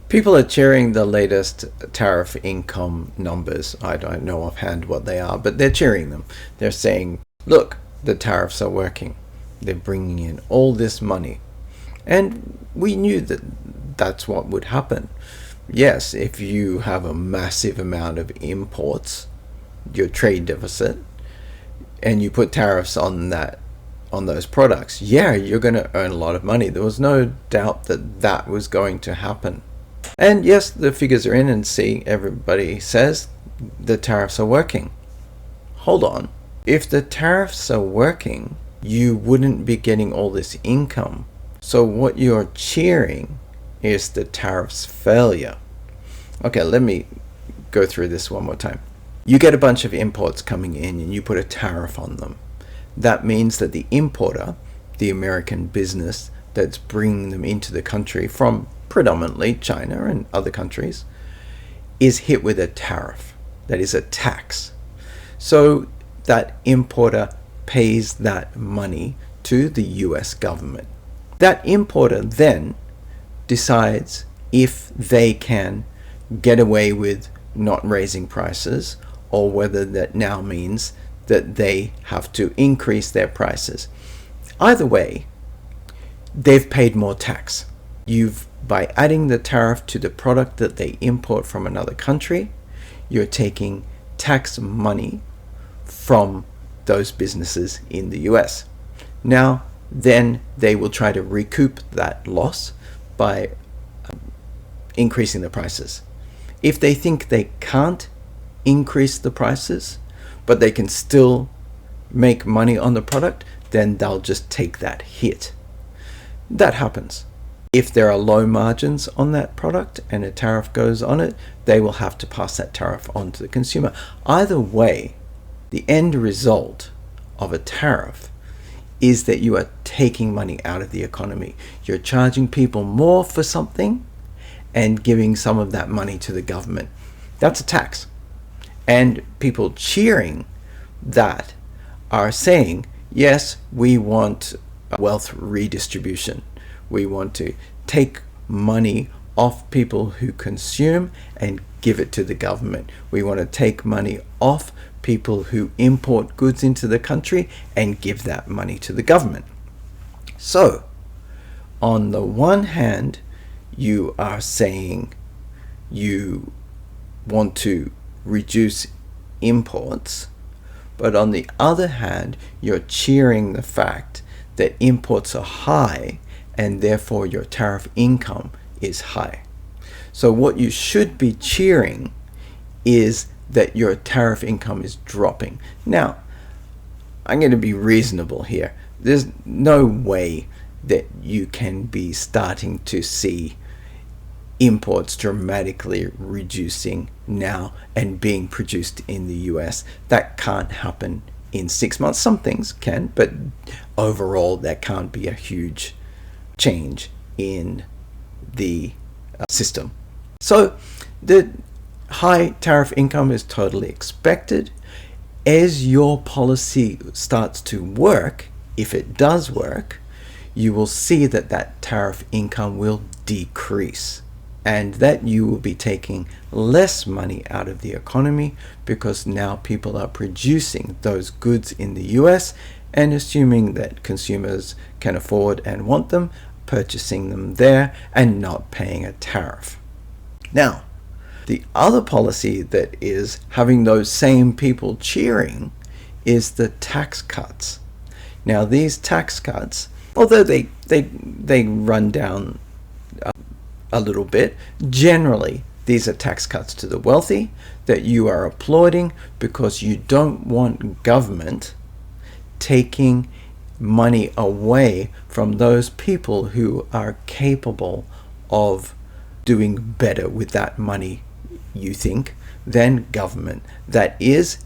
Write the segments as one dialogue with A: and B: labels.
A: People are cheering the latest tariff income numbers. I don't know offhand what they are, but they're cheering them. They're saying, look, the tariffs are working. They're bringing in all this money. And we knew that that's what would happen. Yes, if you have a massive amount of imports, your trade deficit, and you put tariffs on those products, yeah, you're going to earn a lot of money. There was no doubt that that was going to happen. And yes, the figures are in, and see, everybody says the tariffs are working. Hold on. If the tariffs are working, you wouldn't be getting all this income. So what you're cheering is the tariffs failure. Okay, let me go through this one more time. You get a bunch of imports coming in and you put a tariff on them. That means that the importer, the American business that's bringing them into the country from predominantly China and other countries, is hit with a tariff. That is a tax. So that importer pays that money to the US government. That importer then decides if they can get away with not raising prices, or whether that now means that they have to increase their prices. Either way, they've paid more tax. By adding the tariff to the product that they import from another country, you're taking tax money from those businesses in the US. Now, then they will try to recoup that loss by increasing the prices. If they think they can't increase the prices, but they can still make money on the product, then they'll just take that hit. That happens. If there are low margins on that product and a tariff goes on it, they will have to pass that tariff on to the consumer. Either way, the end result of a tariff is that you are taking money out of the economy. You're charging people more for something and giving some of that money to the government. That's a tax. And people cheering that are saying, yes, we want wealth redistribution. We want to take money off people who consume and give it to the government. We want to take money off people who import goods into the country and give that money to the government. So, on the one hand, you are saying you want to reduce imports, but on the other hand, you're cheering the fact that imports are high and therefore your tariff income is high. So what you should be cheering is that your tariff income is dropping. Now, I'm going to be reasonable here. There's no way that you can be starting to see imports dramatically reducing now and being produced in the US. That can't happen in 6 months. Some things can, but overall there can't be a huge change in the system. So the high tariff income is totally expected. As your policy starts to work, if it does work, you will see that that tariff income will decrease, and that you will be taking less money out of the economy because now people are producing those goods in the US and assuming that consumers can afford and want them, purchasing them there and not paying a tariff. Now, the other policy that is having those same people cheering is the tax cuts. Now, these tax cuts, although they run down a little bit, generally these are tax cuts to the wealthy that you are applauding because you don't want government taking money away from those people who are capable of doing better with that money, you think, than government. That is,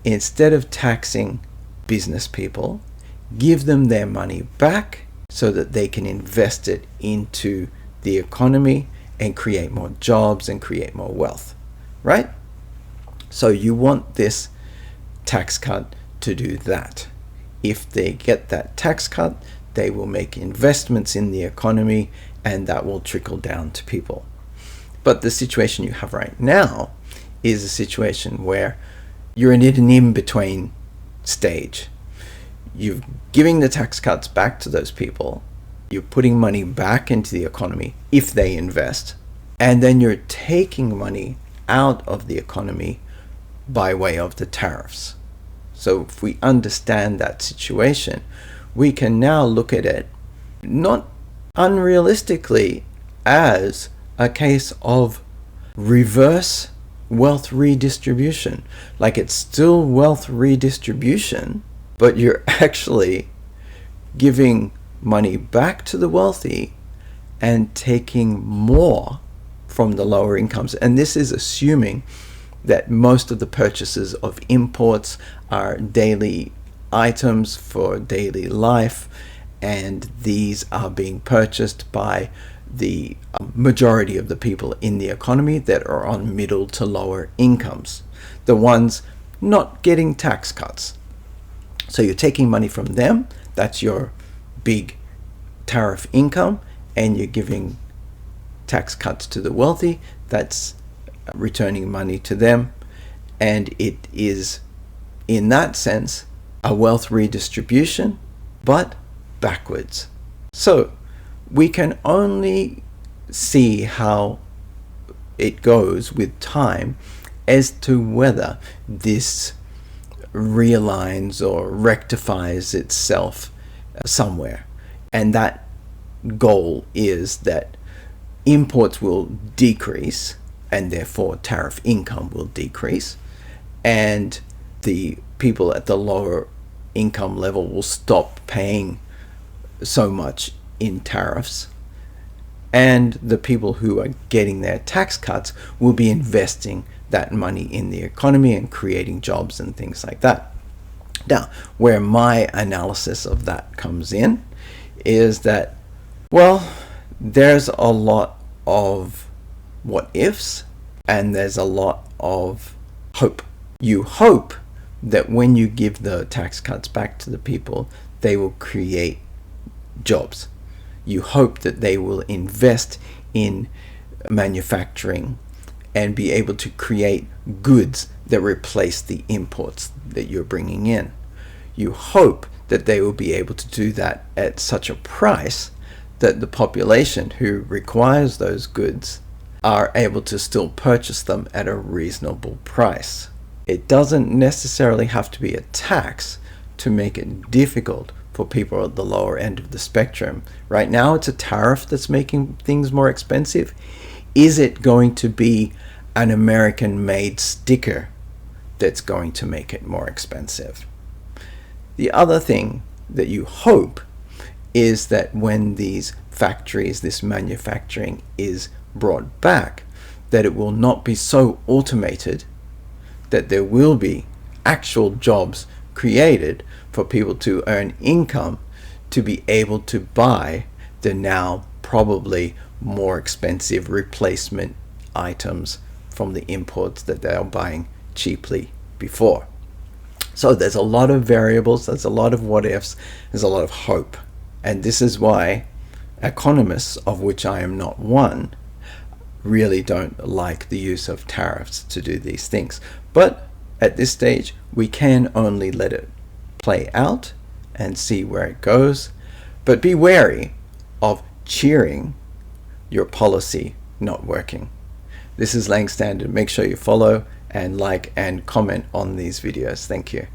A: instead of taxing business people, give them their money back so that they can invest it into the economy and create more jobs and create more wealth, right? So you want this tax cut to do that. If they get that tax cut, they will make investments in the economy and that will trickle down to people. But the situation you have right now is a situation where you're in an in-between stage. You're giving the tax cuts back to those people. You're putting money back into the economy if they invest. And then you're taking money out of the economy by way of the tariffs. So if we understand that situation, we can now look at it not unrealistically as a case of reverse wealth redistribution. Like, it's still wealth redistribution, but you're actually giving money back to the wealthy and taking more from the lower incomes. And this is assuming that most of the purchases of imports are daily items for daily life, and these are being purchased by the majority of the people in the economy that are on middle to lower incomes, the ones not getting tax cuts. So you're taking money from them, that's your big tariff income, and you're giving tax cuts to the wealthy, that's returning money to them. And it is, in that sense, a wealth redistribution, but backwards. So we can only see how it goes with time as to whether this realigns or rectifies itself somewhere. And that goal is that imports will decrease, and therefore tariff income will decrease, and the people at the lower income level will stop paying so much in tariffs, and the people who are getting their tax cuts will be investing that money in the economy and creating jobs and things like that. Now, where my analysis of that comes in is that, well, there's a lot of what ifs and there's a lot of hope. You hope that when you give the tax cuts back to the people, they will create jobs. You hope that they will invest in manufacturing and be able to create goods that replace the imports that you're bringing in. You hope that they will be able to do that at such a price that the population who requires those goods are able to still purchase them at a reasonable price. It doesn't necessarily have to be a tax to make it difficult for people at the lower end of the spectrum. Right now it's a tariff that's making things more expensive. Is it going to be an American-made sticker that's going to make it more expensive? The other thing that you hope is that when these factories, this manufacturing is brought back, that it will not be so automated that there will be actual jobs created for people to earn income to be able to buy the now probably more expensive replacement items from the imports that they are buying cheaply before. So there's a lot of variables, there's a lot of what ifs, there's a lot of hope. And this is why economists, of which I am not one, really don't like the use of tariffs to do these things. But at this stage, we can only let it play out and see where it goes. But be wary of cheering your policy not working. This is Lang Standard. Make sure you follow and like and comment on these videos. Thank you.